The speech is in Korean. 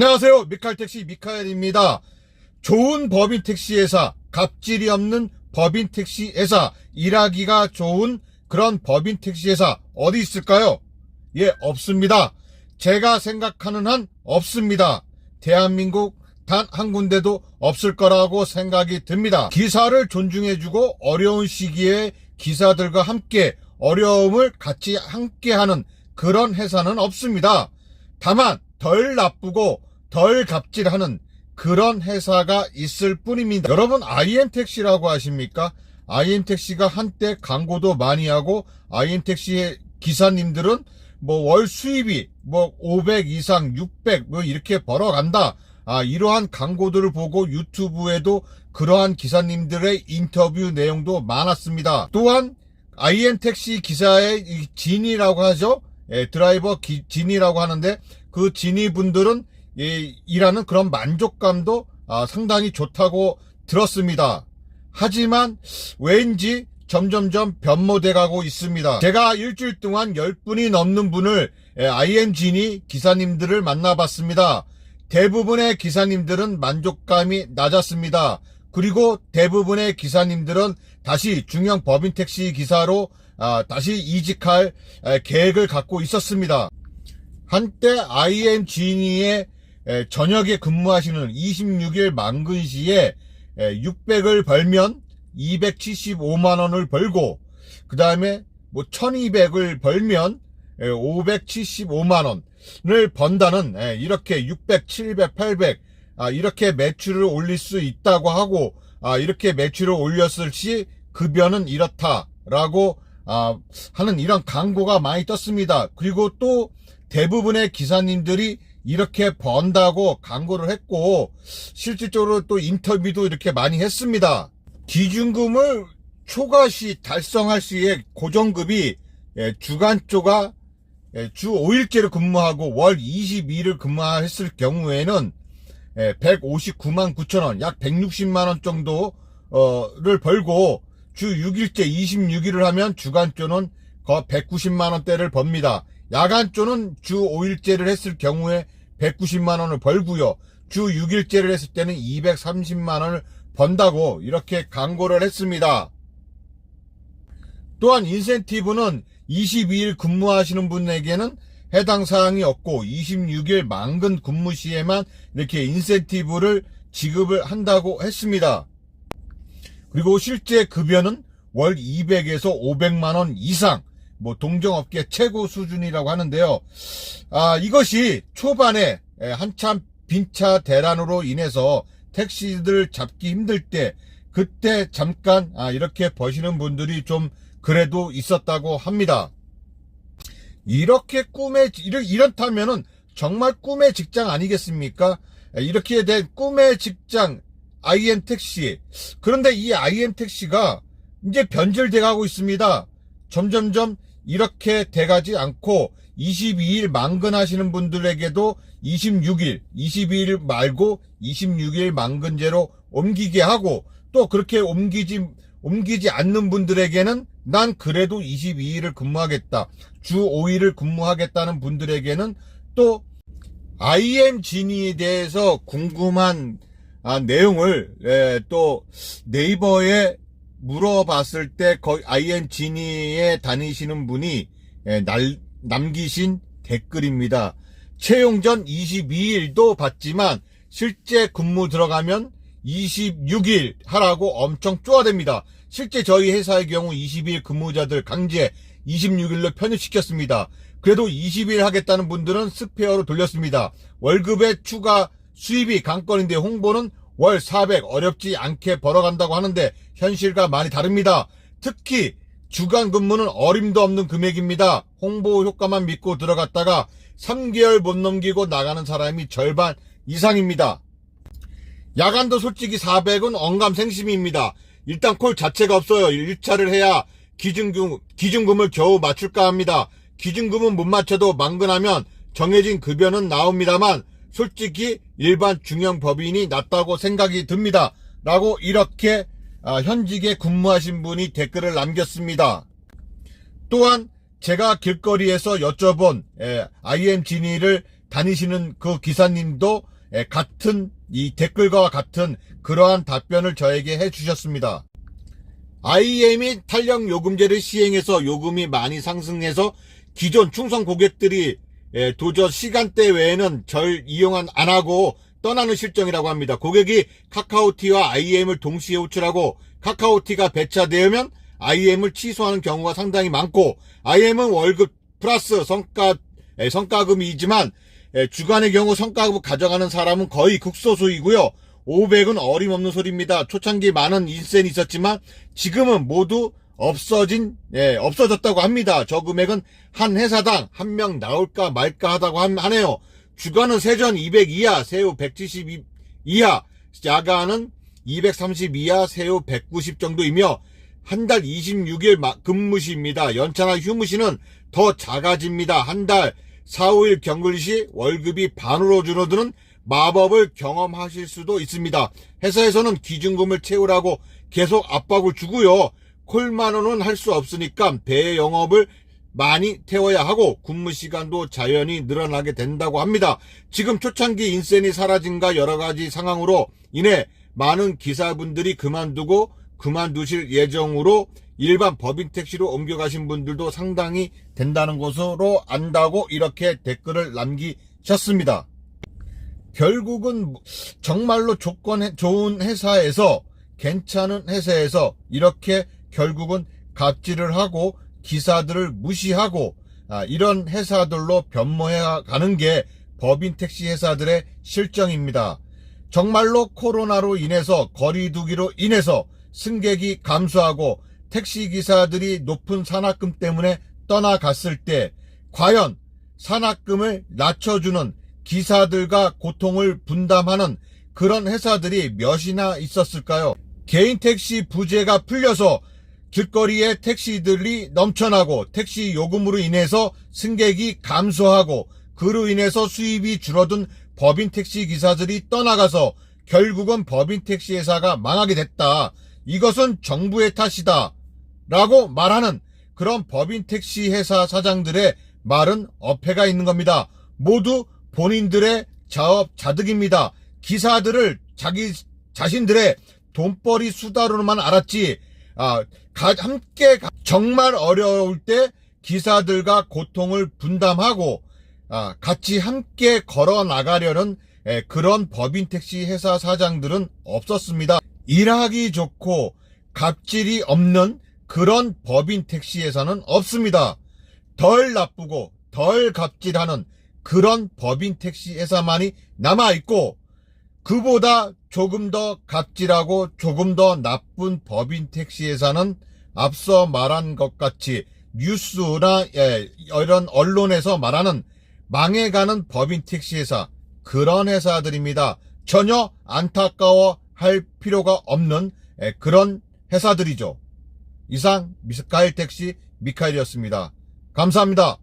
안녕하세요. 미카엘택시 미카엘입니다. 좋은 법인택시회사, 갑질이 없는 법인택시회사, 일하기가 좋은 그런 법인택시회사 어디 있을까요? 예, 없습니다. 제가 생각하는 한 없습니다. 대한민국 단 한 군데도 없을 거라고 생각이 듭니다. 기사를 존중해주고 어려운 시기에 기사들과 함께 어려움을 같이 함께하는 그런 회사는 없습니다. 다만 덜 나쁘고 덜 갑질하는 그런 회사가 있을 뿐입니다. 여러분, IM택시라고 아십니까? IM택시가 한때 광고도 많이 하고 IM택시의 기사님들은 월 수입이 500 이상 600 이렇게 벌어간다. 이러한 광고들을 보고 유튜브에도 그러한 기사님들의 인터뷰 내용도 많았습니다. 또한 IM택시 기사의 진이라고 하죠. 드라이버 진이라고 하는데 그 진이 분들은 일하는 그런 만족감도 상당히 좋다고 들었습니다. 하지만 왠지 점점점 변모돼 가고 있습니다. 제가 일주일 동안 10분이 넘는 분을 IM 진이 기사님들을 만나봤습니다. 대부분의 기사님들은 만족감이 낮았습니다. 그리고 대부분의 기사님들은 다시 중형 법인택시 기사로 다시 이직할 계획을 갖고 있었습니다. 한때 IM 진이의 저녁에 근무하시는 26일 만근 시에 600을 벌면 275만원을 벌고, 그 다음에 1200을 벌면 575만원을 번다는, 이렇게 600, 700, 800 이렇게 매출을 올릴 수 있다고 하고, 이렇게 매출을 올렸을 시 급여는 이렇다라고 하는 이런 광고가 많이 떴습니다. 그리고 또 대부분의 기사님들이 이렇게 번다고 광고를 했고, 실질적으로 또 인터뷰도 이렇게 많이 했습니다. 기준금을 초과시 달성할 시에 고정급이 주간조가 주 5일째를 근무하고 월 22일을 근무했을 경우에는 159만 9천원, 약 160만원 정도를 벌고, 주 6일째 26일을 하면 주간조는 190만원대를 법니다. 야간조는 주 5일째를 했을 경우에 190만원을 벌고요. 주 6일째를 했을 때는 230만원을 번다고 이렇게 광고를 했습니다. 또한 인센티브는 22일 근무하시는 분에게는 해당 사항이 없고 26일 만근 근무 시에만 이렇게 인센티브를 지급을 한다고 했습니다. 그리고 실제 급여는 월 200에서 500만원 이상, 동종업계 최고 수준이라고 하는데요. 이것이 초반에 한참 빈차 대란으로 인해서 택시들 잡기 힘들 때, 그때 잠깐 이렇게 버시는 분들이 좀 그래도 있었다고 합니다. 이렇다면은 정말 꿈의 직장 아니겠습니까? 이렇게 된 꿈의 직장 IM택시. 그런데 이 IM택시가 이제 변질돼 가고 있습니다. 점점점 이렇게 돼가지 않고 22일 만근하시는 분들에게도 22일 말고 26일 만근제로 옮기게 하고, 또 그렇게 옮기지 않는 분들에게는 난 그래도 22일을 근무하겠다, 주 5일을 근무하겠다는 분들에게는 또 IM 진이에 대해서 궁금한 내용을 또 네이버에 물어봤을 때 거의 IM 진이에 다니시는 분이 남기신 댓글입니다. 채용 전 22일도 받지만 실제 근무 들어가면 26일 하라고 엄청 쪼아댑니다. 실제 저희 회사의 경우 22일 근무자들 강제 26일로 편입시켰습니다. 그래도 20일 하겠다는 분들은 스페어로 돌렸습니다. 월급의 추가 수입이 관건인데 홍보는 월 400 어렵지 않게 벌어간다고 하는데 현실과 많이 다릅니다. 특히 주간 근무는 어림도 없는 금액입니다. 홍보 효과만 믿고 들어갔다가 3개월 못 넘기고 나가는 사람이 절반 이상입니다. 야간도 솔직히 400은 언감생심입니다. 일단 콜 자체가 없어요. 1차를 해야 기준금을 겨우 맞출까 합니다. 기준금은 못 맞춰도 만근하면 정해진 급여는 나옵니다만 솔직히 일반 중형 법인이 낫다고 생각이 듭니다. 라고 이렇게 현직에 근무하신 분이 댓글을 남겼습니다. 또한 제가 길거리에서 여쭤본 IM 진이를 다니시는 그 기사님도 같은 이 댓글과 같은 그러한 답변을 저에게 해주셨습니다. IM이 탄력요금제를 시행해서 요금이 많이 상승해서 기존 충성 고객들이 도저 시간대 외에는 절 안 하고 떠나는 실정이라고 합니다. 고객이 카카오티와 IM을 동시에 호출하고 카카오티가 배차되면 IM을 취소하는 경우가 상당히 많고, IM은 월급 플러스 성과금이지만 주간의 경우 성과금 가져가는 사람은 거의 극소수이고요. 500은 어림없는 소리입니다. 초창기 많은 인센이 있었지만 지금은 모두 없어졌다고 합니다. 저 금액은 한 회사당 한 명 나올까 말까 하다고 하네요. 주간은 세전 200 이하, 새우 170 이하, 야간은 230 이하, 새우 190 정도이며 한 달 26일 근무시입니다. 연차나 휴무시는 더 작아집니다. 한 달 4, 5일 경글시 월급이 반으로 줄어드는 마법을 경험하실 수도 있습니다. 회사에서는 기준금을 채우라고 계속 압박을 주고요. 콜만원은 할 수 없으니까 배 영업을 많이 태워야 하고 근무 시간도 자연히 늘어나게 된다고 합니다. 지금 초창기 인센이 사라진과 여러 가지 상황으로 인해 많은 기사분들이 그만두실 예정으로 일반 법인 택시로 옮겨가신 분들도 상당히 된다는 것으로 안다고 이렇게 댓글을 남기셨습니다. 결국은 정말로 조건 좋은 회사에서, 괜찮은 회사에서 이렇게 결국은 갑질을 하고 기사들을 무시하고 이런 회사들로 변모해 가는 게 법인 택시 회사들의 실정입니다. 정말로 코로나로 인해서 거리두기로 인해서 승객이 감소하고 택시기사들이 높은 산학금 때문에 떠나갔을 때 과연 산학금을 낮춰주는 기사들과 고통을 분담하는 그런 회사들이 몇이나 있었을까요? 개인 택시 부재가 풀려서 길거리에 택시들이 넘쳐나고 택시 요금으로 인해서 승객이 감소하고 그로 인해서 수입이 줄어든 법인 택시 기사들이 떠나가서 결국은 법인 택시 회사가 망하게 됐다. 이것은 정부의 탓이다. 라고 말하는 그런 법인 택시 회사 사장들의 말은 어폐가 있는 겁니다. 모두 본인들의 자업자득입니다. 기사들을 자신들의 돈벌이 수다로만 알았지, 함께 정말 어려울 때 기사들과 고통을 분담하고 같이 함께 걸어 나가려는 그런 법인 택시 회사 사장들은 없었습니다. 일하기 좋고 갑질이 없는 그런 법인 택시 회사는 없습니다. 덜 나쁘고 덜 갑질하는 그런 법인 택시 회사만이 남아있고, 그보다 조금 더 갑질하고 조금 더 나쁜 법인 택시 회사는 앞서 말한 것 같이 뉴스나 이런 언론에서 말하는 망해가는 법인 택시 회사, 그런 회사들입니다. 전혀 안타까워할 필요가 없는 그런 회사들이죠. 이상 미카엘 택시 미카엘이었습니다. 감사합니다.